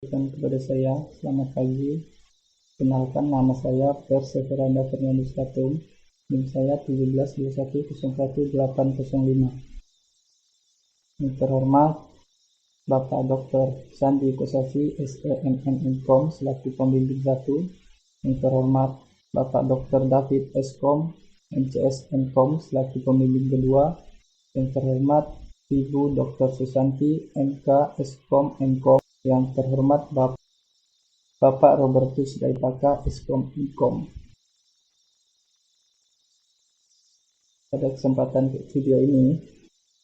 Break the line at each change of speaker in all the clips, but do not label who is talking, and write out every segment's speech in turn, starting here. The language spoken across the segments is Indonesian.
Kepada saya, selamat pagi. Kenalkan, nama saya Perseveranda Fernandus Tatum. NIM saya 1721011805. Yang terhormat Bapak Dr. Sandi Kosafi, SEMM.Com selaku pembimbing 1. Yang terhormat Bapak Dr. David Eskom, MCS.Com selaku pembimbing 2. Yang terhormat Ibu Dr. Susanti, MK Eskom M.Com. Yang terhormat Bapak Robertus Daipaka, Eskom. Pada kesempatan video ini,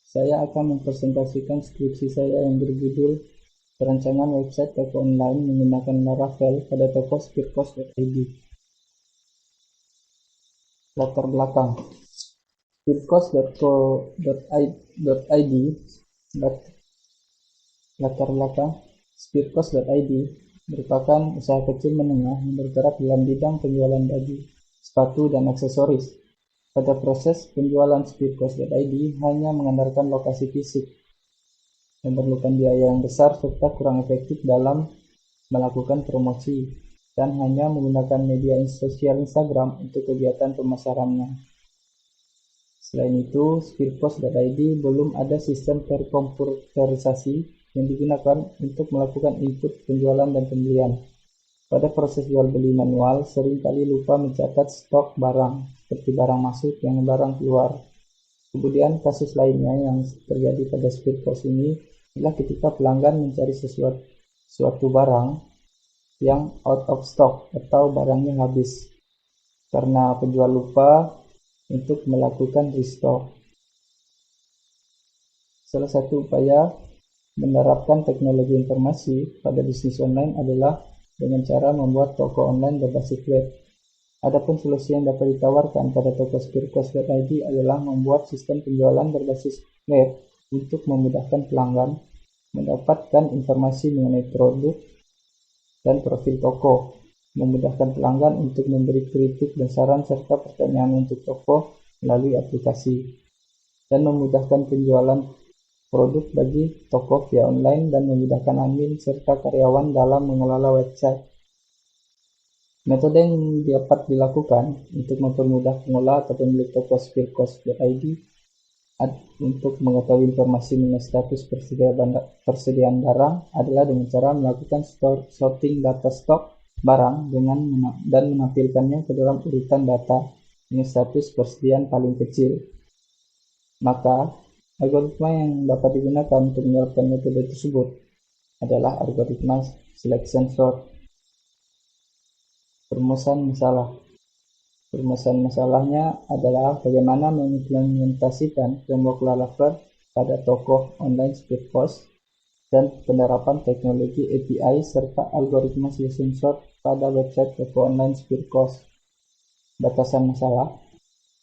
saya akan mempresentasikan skripsi saya yang berjudul Perancangan Website Toko Online menggunakan Laravel pada toko Spearcos.id. Latar belakang Spearcos.id. Latar belakang Spearcos.id merupakan usaha kecil menengah yang bergerak dalam bidang penjualan baju, sepatu, dan aksesoris. Pada proses penjualan Spearcos.id hanya mengandalkan lokasi fisik, memerlukan biaya yang besar serta kurang efektif dalam melakukan promosi, dan hanya menggunakan media sosial Instagram untuk kegiatan pemasarannya. Selain itu, Spearcos.id belum ada sistem terkomputerisasi yang digunakan untuk melakukan input penjualan dan pembelian. Pada proses jual beli manual, seringkali lupa mencatat stok barang, seperti barang masuk yang barang keluar. Kemudian kasus lainnya yang terjadi pada Spearcos ini adalah ketika pelanggan mencari suatu barang yang out of stock atau barangnya habis, karena penjual lupa untuk melakukan restock. Salah satu upaya menerapkan teknologi informasi pada bisnis online adalah dengan cara membuat toko online berbasis web. Adapun solusi yang dapat ditawarkan pada toko Spearcos.id adalah membuat sistem penjualan berbasis web untuk memudahkan pelanggan mendapatkan informasi mengenai produk dan profil toko, memudahkan pelanggan untuk memberi kritik dan saran serta pertanyaan untuk toko melalui aplikasi, dan memudahkan penjualan produk bagi toko via online dan memudahkan admin serta karyawan dalam mengelola website. Metode yang dapat dilakukan untuk mempermudah pengelola atau pemilik toko Spearcos.id untuk mengetahui informasi mengenai status persediaan barang adalah dengan cara melakukan sorting data stok barang dan menampilkannya ke dalam urutan data dengan status persediaan paling kecil. Maka, algoritma yang dapat digunakan untuk menerapkan metode tersebut adalah algoritma selection sort. Permasalahan masalahnya adalah bagaimana mengimplementasikan framework Laravel pada toko online Spearcos dan penerapan teknologi API serta algoritma selection sort pada website toko online Spearcos. Batasan masalah.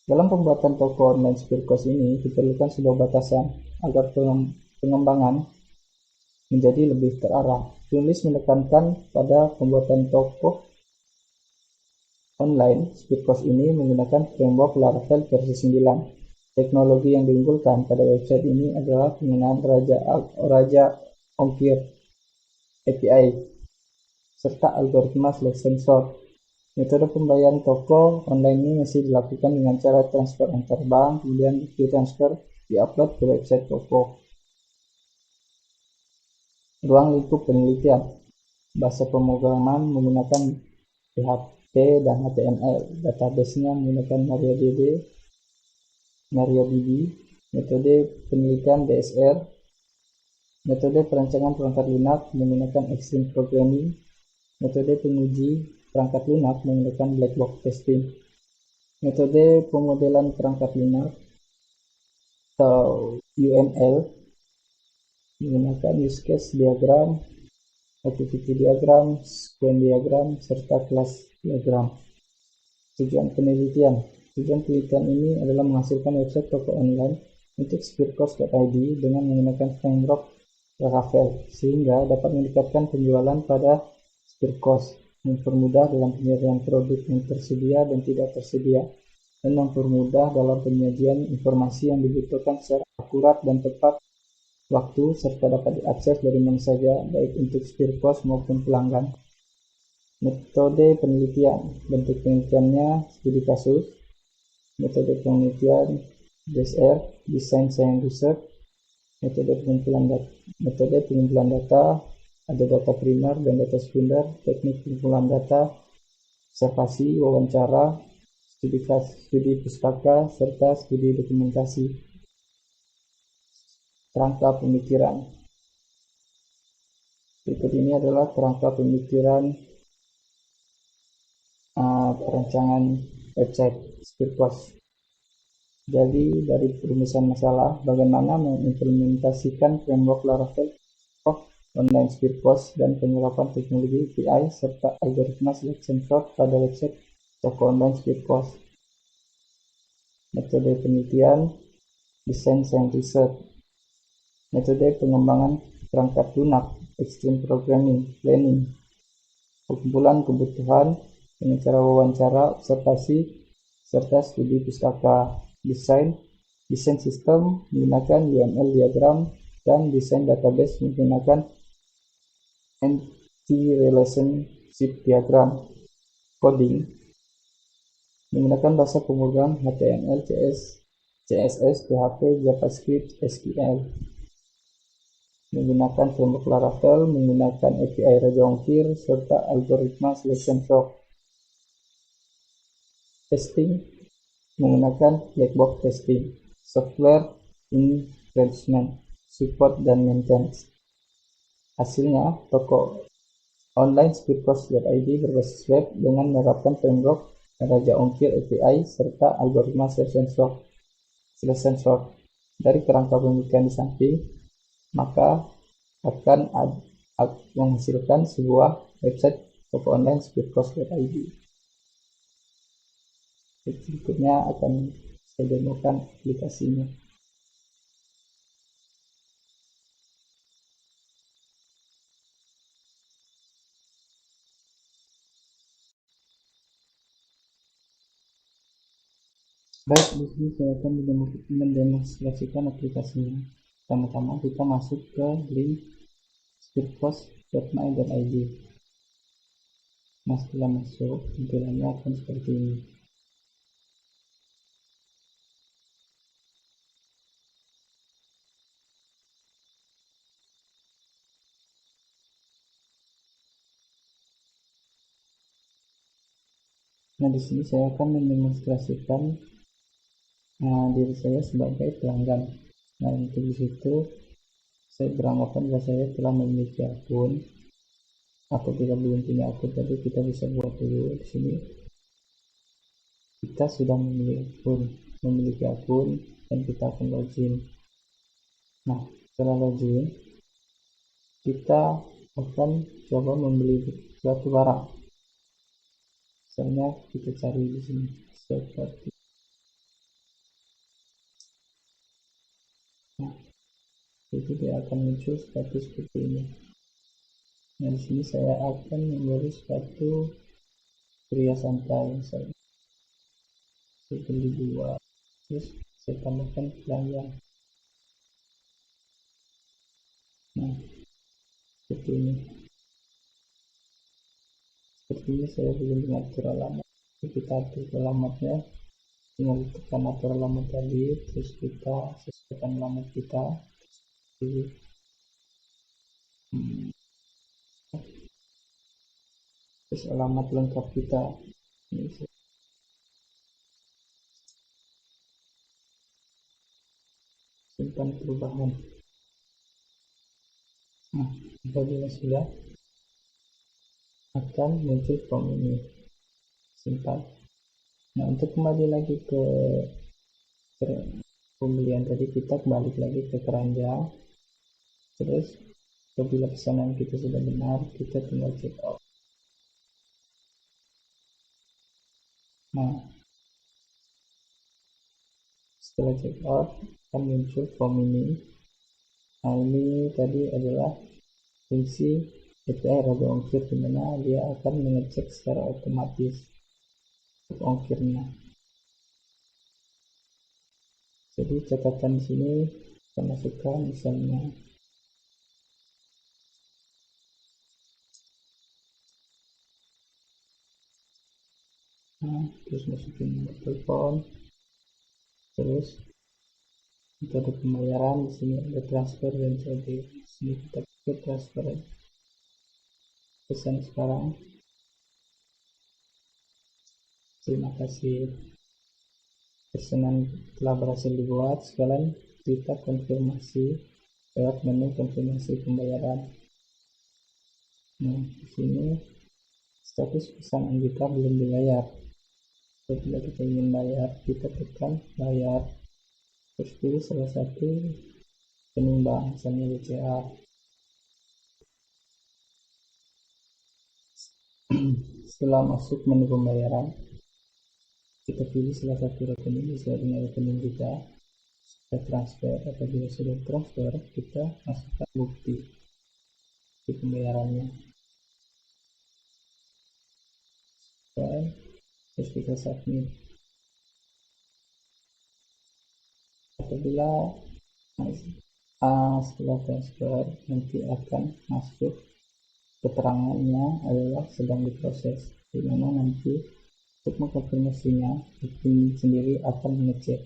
Dalam pembuatan toko online Spearcos ini diperlukan sebuah batasan agar pengembangan menjadi lebih terarah. Penulis menekankan pada pembuatan toko online Spearcos ini menggunakan framework Laravel versi 9. Teknologi yang diunggulkan pada website ini adalah penggunaan Raja Ongkir API serta algoritma selection sort. Metode pembayaran toko online ini masih dilakukan dengan cara transfer antar bank, kemudian bukti transfer diupload ke website toko. Ruang lingkup penelitian. Bahasa pemrograman menggunakan PHP dan HTML. Database-nya menggunakan MariaDB. Metode penelitian DSR. Metode perancangan perangkat lunak menggunakan Extreme Programming. Metode penguji perangkat lunak menggunakan black box testing. Metode pemodelan perangkat lunak atau UML menggunakan use case diagram, activity diagram, sequence diagram, serta class diagram. Tujuan penelitian ini adalah menghasilkan website toko online untuk Spearcos.id dengan menggunakan framework Laravel sehingga dapat meningkatkan penjualan pada Spearcos, mempermudah dalam penyediaan produk yang tersedia dan tidak tersedia, dan mempermudah dalam penyajian informasi yang dibutuhkan secara akurat dan tepat waktu, serta dapat diakses dari mana saja, baik untuk speed post maupun pelanggan. Metode penelitian. Bentuk penelitiannya studi kasus. Metode penelitian DSR, Design Science Research. Metode pengumpulan data, ada data primer dan data sekunder, teknik pengumpulan data, observasi, wawancara, studi pustaka, serta studi dokumentasi. Kerangka pemikiran. Berikut ini adalah kerangka pemikiran perancangan website SpeedPost. Jadi dari perumusan masalah, bagaimana mengimplementasikan framework Laravel of online SpeedPost dan penerapan teknologi API serta algoritma selection sort pada website toko online SpeedPost. Metode penelitian, Design Science Research. Metode pengembangan perangkat lunak, Extreme Programming, Planning. Pengumpulan kebutuhan dengan cara wawancara, observasi, serta studi pustaka. Desain sistem menggunakan UML diagram dan desain database menggunakan anti-relationship diagram. Coding menggunakan bahasa pemrograman HTML, CSS, PHP, JavaScript, SQL. Menggunakan framework Laravel, menggunakan API Raja Ongkir, serta algoritma selection sort. Testing menggunakan black box testing, software enhancement, support, dan maintenance. Hasilnya, toko online speedpost.id berbasis web dengan menerapkan framework Raja Ongkir API serta algoritma selection sort. Dari kerangka pemikiran di samping, maka akan menghasilkan sebuah website toko online speedpost.id. Berikutnya akan saya demokan aplikasinya. Baik, di sini saya akan mendemonstrasikan aplikasinya. Pertama-tama kita masuk ke link speedpost.my.id. Nah, setelah masuk, tampilannya akan seperti ini. Nah, di sini saya akan mendemonstrasikan diri saya sebagai pelanggan. Nah, untuk di situ saya beranggapan bahwa saya telah memiliki akun. Apabila belum punya akun tadi kita bisa buat dulu. Di sini kita sudah memiliki akun dan kita akan login. Nah, setelah login kita akan coba membeli suatu barang. Misalnya kita cari di sini seperti. Nah, itu dia akan muncul seperti ini. Nah, di sini saya akan membeli sepatu pria santai. Saya beli 2, terus saya tambahkan keranjang. Nah, seperti ini. Seperti ini saya belum mengatur alamat. Kita atur alamatnya, tinggal tekan atur alamat tadi, terus kita sesuaikan alamat kita. Terus alamat lengkap kita. Ini simpan perubahan. Nah, apabila sudah akan muncul form ini, simpan. Nah, untuk kembali lagi ke pembelian tadi, kita balik lagi ke keranjang. Terus apabila pesanan kita sudah benar, kita tinggal check out. Nah, setelah check out akan muncul form ini. Nah, ini tadi adalah fungsi API Raja Ongkir, di mana dia akan mengecek secara otomatis ongkirnya. Jadi catatan di sini kita masukkan misalnya terus masukin nomor telepon, terus metode pembayaran. Di sini ada transfer dan COD. Di sini kita klik transfer, pesan sekarang. Terima kasih, pesanan telah berhasil dibuat. Sekarang kita konfirmasi lewat menu konfirmasi pembayaran. Nah, di sini status pesanan kita belum dibayar. Apabila kita ingin bayar, kita tekan bayar, terus pilih salah satu penyumbang, misalnya BCA. Setelah masuk menu pembayaran, kita pilih salah satu rekening sesuai dengan rekening kita. Kita transfer. Apabila sudah transfer, kita masukkan bukti pembayarannya. Terus kita submit. Apabila setelah transfer, nanti akan masuk keterangannya adalah sedang diproses, di mana nanti untuk mengkonfirmasinya admin sendiri akan mengecek.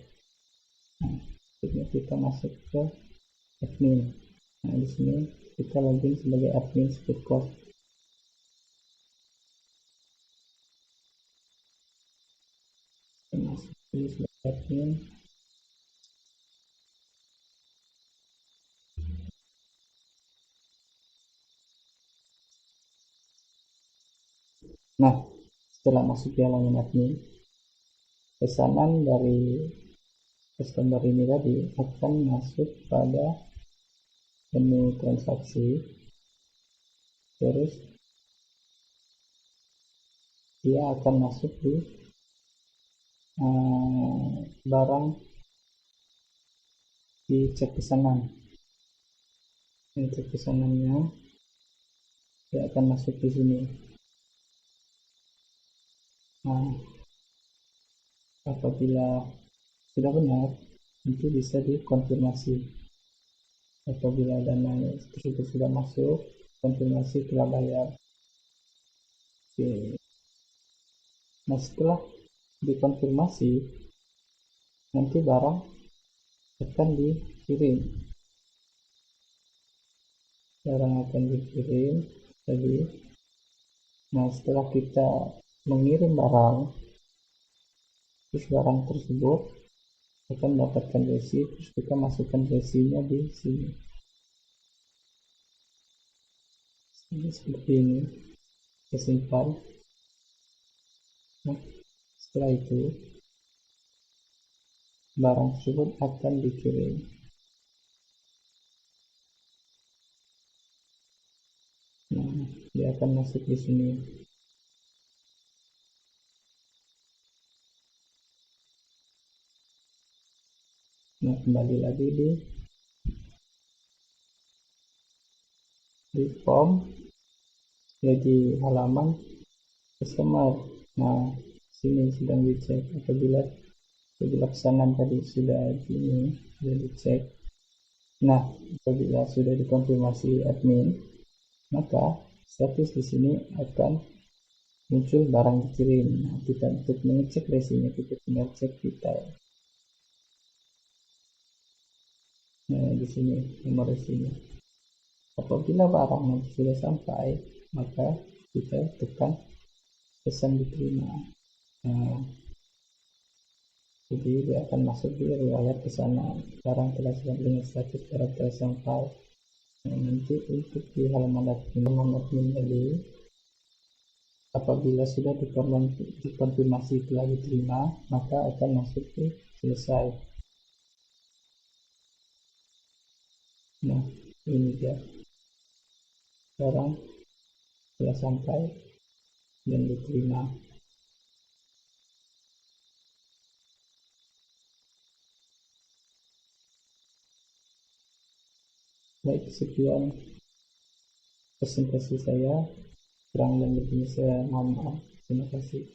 Nah, kita masuk ke admin. Nah, di sini kita login sebagai admin Speedcode. Kita masuk sebagai admin. Nah, setelah masuk di halaman admin, pesanan dari customer ini tadi akan masuk pada menu transaksi, terus dia akan masuk di barang di cek pesanan. Ini cek pesanannya, dia akan masuk di sini. Nah, apabila sudah benar, nanti bisa dikonfirmasi. Apabila dana tersebut sudah masuk, konfirmasi telah bayar. Oke. Nah, setelah dikonfirmasi, nanti barang akan dikirim. Barang akan dikirim tadi. Nah, setelah kita mengirim barang, terus barang tersebut akan mendapatkan resi, terus kita masukkan resinya di sini. Seperti ini, kita simpan. Nah, setelah itu barang tersebut akan dikirim. Nah, dia akan masuk di sini. Nah, kembali lagi di form, jadi halaman customer. Nah, sini sedang dicek. Apabila pesanan tadi sudah dicek. Nah, apabila sudah dikonfirmasi admin, maka status di sini akan muncul barang dikirim. Nah, kita untuk mengecek resinya, kita tinggal cek detail. Nah, di sini nomor resinya. Apabila barang nanti sudah sampai, maka kita tekan pesan diterima. Nah, jadi dia akan masuk di riwayat pesanan. Barang telah siap dengan status barang telah sampai. Nah, nanti untuk di halaman admin tadi, apabila sudah dikonfirmasi telah diterima, maka akan masuk ke selesai. Nah, ini dia barang telah sampai dan diterima. Baik, sekian presentasi saya. Kurang dan lebihnya saya mohon maaf. Terima kasih.